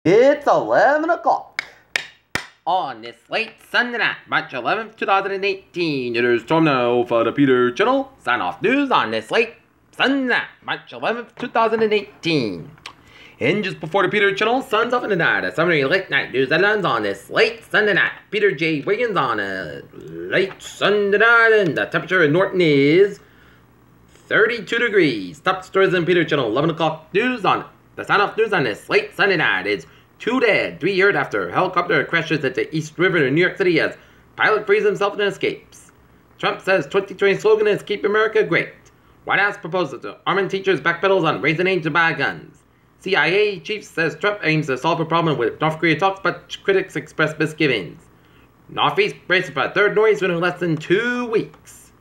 It's 11 o'clock on this late Sunday night, March 11th, 2018. It is time now for the Peter Channel sign-off news on this late Sunday night, March 11th, 2018. And just before the Peter Channel signs off in the night, a summary late night news headlines on this late Sunday night. Peter J. Wiggins on a late Sunday night, and the temperature in Norton is 32 degrees. Top stories in Peter Channel, 11 o'clock news on the sign-off news on this late Sunday night is 2 dead, 3 hurt after helicopter crashes at the East River in New York City as pilot frees himself and escapes. Trump says 2020 slogan is Keep America Great. White House proposes to arming teachers backpedals on raising aid to buy guns. CIA chief says Trump aims to solve a problem with North Korea talks, but critics express misgivings. Northeast braces for a third nor'easter in less than 2 weeks.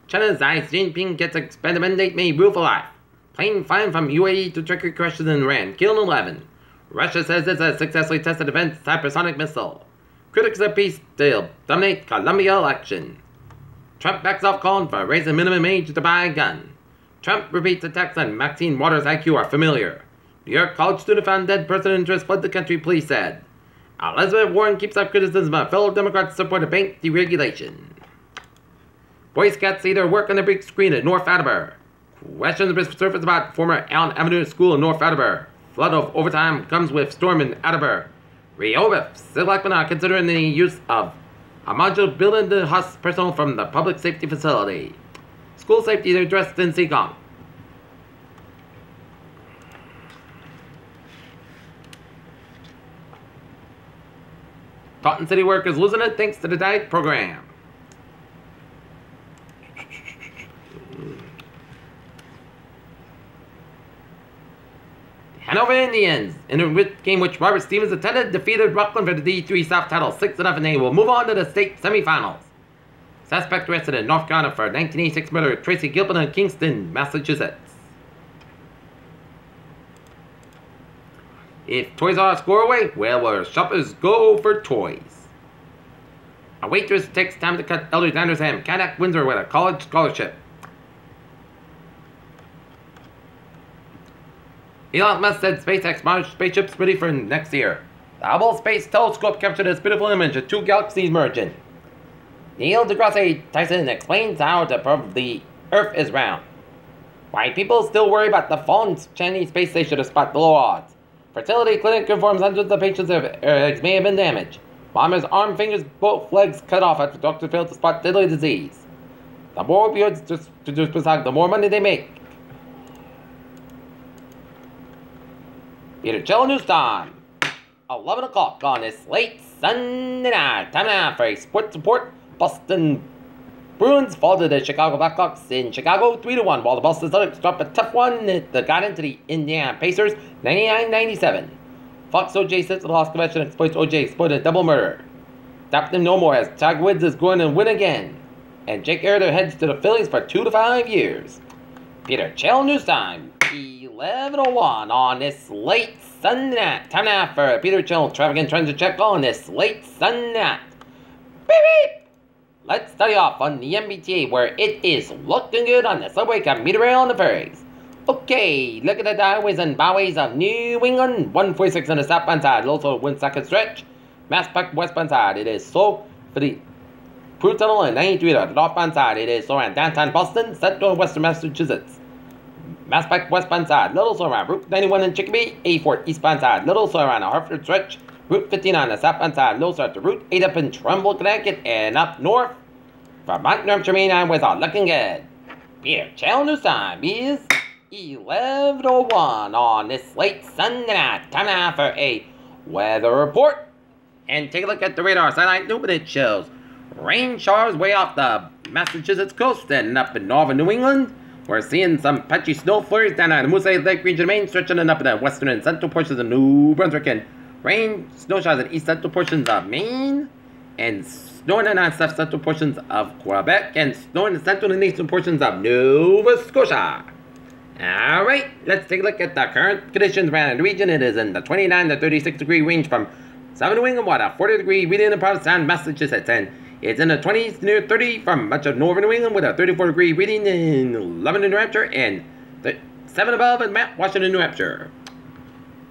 China's Xi Jinping gets expanded mandate may rule for life. Plane flying from UAE to Turkey crashes in Iran, killing 11. Russia says it's a successfully tested advanced hypersonic missile. Critics of peace deal dominate Colombia election. Trump backs off calling for raising minimum age to buy a gun. Trump repeats attacks on Maxine Waters' IQ are familiar. New York college student found dead person interest fled the country, police said. Elizabeth Warren keeps up criticism of fellow Democrats support a bank deregulation. Boy Scouts see their work on the big screen at North Attleboro. Questions surface about former Allen Avenue School in North Attleboro. Flood of overtime comes with storm in Attleboro. Rehoboth, Selectmen are considering the use of a modular building to house personnel from the public safety facility. School safety is addressed in Seacom. Taunton City workers losing it thanks to the diet program. Hanover Indians, in a game which Robert Stevens attended, defeated Rockland for the D3 South title 6-0, and they will move on to the state semifinals. Suspect arrested in North Carolina for 1986 murder of Tracy Gilpin in Kingston, Massachusetts. If Toys R Us score away, well, where shoppers go for toys. A waitress takes time to cut elderly diners ham. Kanak Windsor with a college scholarship. Elon Musk said SpaceX launched spaceships ready for next year. The Hubble Space Telescope captured this beautiful image of 2 galaxies merging. Neil deGrasse Tyson explains how the Earth is round. Why people still worry about the fallen Chinese space station despite the low odds. Fertility clinic confirms hundreds of patients' eggs may have been damaged. Mama's arm, fingers, both legs cut off after doctors failed to spot deadly disease. The more opioids the more money they make. Peter Channel News Time. 11 o'clock on this late Sunday night. Time now for a sports report. Boston Bruins fall to the Chicago Blackhawks in Chicago 3-1, while the Boston Celtics drop a tough one that got into the Indiana Pacers 99-97. Fox OJ sits the lost convention and exploits OJ exploited a double murder. Stop them no more as Tiger Woods is going to win again. And Jake Arrieta heads to the Phillies for 2 to 5 years. Peter Channel News Time. 11:01 on this late Sunday night. Time now for Peter Channel traffic and transit check on this late Sunday night. Beep beep! Let's start off on the MBTA where it is looking good on the subway, commuter rail, and the ferries. Okay, look at the highways and byways of New England. 146 on the southbound side, also Woonsocket stretch. Mass Pike westbound side, it is slow for the Prue Tunnel, and 93 on the northbound side, it is slow around downtown Boston, central and western Massachusetts. Mass Pike westbound side, little slow around Route 91 in Chicopee, 84 eastbound side, little slow around the Hartford stretch, Route 15 on the southbound side, little slow to Route 8 up in Trumbull, Connecticut, and up north, Vermont, New Hampshire, Maine highways are looking good. Peter Channel News Time is 11:01 on this late Sunday night. Time now for a weather report. And take a look at the radar satellite view, it shows rain showers way off the Massachusetts coast and up in northern New England. We're seeing some patchy snow flurries down at the Moose Lake region of Maine, stretching up in the western and central portions of New Brunswick, and rain, snow showers in east central portions of Maine, and snowing in the central portions of Quebec, and snowing in the central and eastern portions of Nova Scotia. Alright, let's take a look at the current conditions around the region. It is in the 29 to 36 degree range from southern New England, a 40 degree reading in Provincetown, Massachusetts, and it's in the 20s to near 30 from much of northern New England with a 34 degree reading in Lebanon, New Hampshire, and 7 above in Mount Washington, New Hampshire.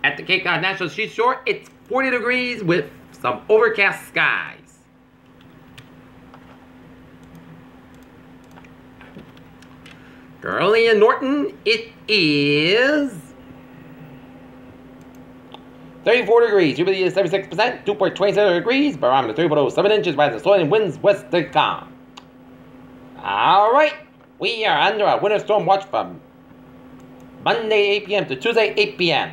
At the Cape Cod National Seashore, it's 40 degrees with some overcast skies. Currently in Norton, it is 34 degrees. Humidity is 76%. 2.27 degrees. Barometer 3.07 inches. Rising soil and winds west to calm. Alright. We are under a winter storm watch from Monday 8 p.m. to Tuesday 8 p.m.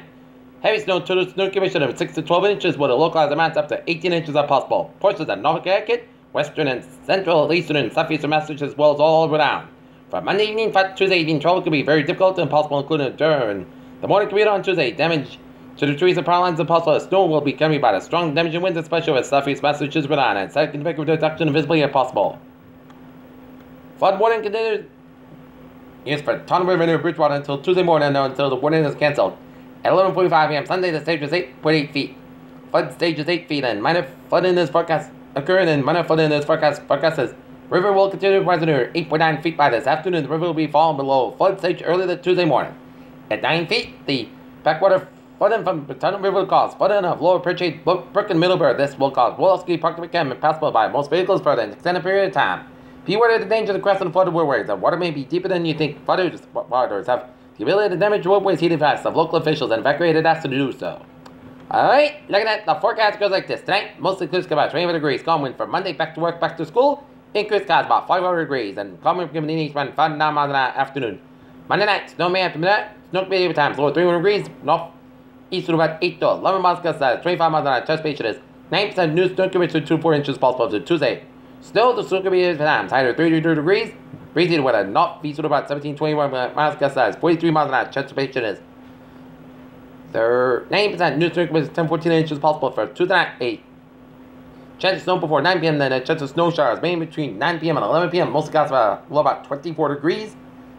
Heavy snow total snow accumulation of 6 to 12 inches with a localized amounts up to 18 inches are possible. Portions of Norfolk, Connecticut, western and central, eastern and southeastern Massachusetts, as well as all over town. For Monday evening, Tuesday evening, travel could be very difficult and impossible, including during the morning commute on Tuesday. Damage to the trees and power lines is possible. Snow will be coming by the strong damaging winds, especially with southeast Massachusetts, Rhode Island, and site convective reduction of visibility if possible. Flood warning continues used for Taunton River near Bridgewater until Tuesday morning until the warning is canceled. At 11:45 a.m. Sunday, the stage is 8.8 feet. Flood stage is 8 feet, and minor flooding is forecast occurring, and minor flooding is forecast says river will continue to rise near 8.9 feet by this afternoon. The river will be falling below flood stage early the Tuesday morning. At 9 feet, the backwater flooding from the Taunton River will cause flooding of Lower Pritchard, Brook, and Middleburg. This will cause Wolski Park to become impassable by most vehicles for an extended period of time. Beware of the danger of the crest of the flooded waterways. The water may be deeper than you think. Flooders have the ability to damage roadways, heating fast of local officials and evacuated asked to do so. Alright, looking at the forecast goes like this. Tonight, mostly clear sky about 25 degrees. Calm wind from Monday, back to work, back to school. Increased skies about 500 degrees. And calm wind from the east around 5 to 9 miles an hour afternoon. Monday night, snow may after midnight. Snow could be over times, lower 300 degrees. North east to about 8 to 11 miles gust size. 25 miles an hour. Chest patient is 9% new snow could be to 2 to 4 inches possible to Tuesday. Still, the snow could be over times. Higher 32 degrees. Breezy with a northeast to about 17-21 miles gust size. 43 miles an hour. Chest patient is 90% new snow could be 10-14 inches possible for Tuesday night 8. Chance of snow before 9 p.m. Then a chance of snow showers mainly between 9 p.m. and 11 p.m. Most gusts about 24 degrees.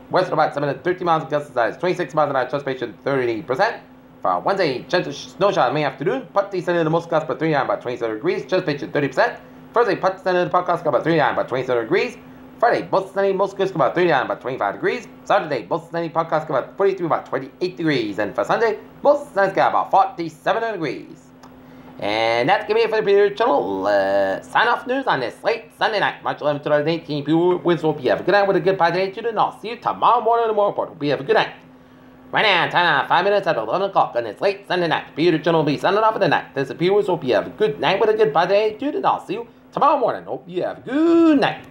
West of about 7 to 13 miles gust size. 26 miles an hour. Chest patient 30%. For Wednesday, chance of snow showers May afternoon. Put descending the most gusts about 39 about 27 degrees. Chest patient 30%. Thursday, put descending the podcast about 39 about 27 degrees. Friday, most sunny, most gusts about 39 about 25 degrees. Saturday, most sunny podcast about 43 about 28 degrees. And for Sunday, most sunny sky about 47 degrees. And that's going to be it for the Peter Channel. Sign off news on this late Sunday night, March 11, 2018. People with hope you have a good night with a good positive attitude, and I'll see you tomorrow morning and more important. We have a good night. Right now, time out 5 minutes after 11 o'clock on this late Sunday night. The Peter Channel will be signing off for the night. This is Peter. Hope you have a good night with a good positive attitude, and I'll see you tomorrow morning. Hope you have a good night.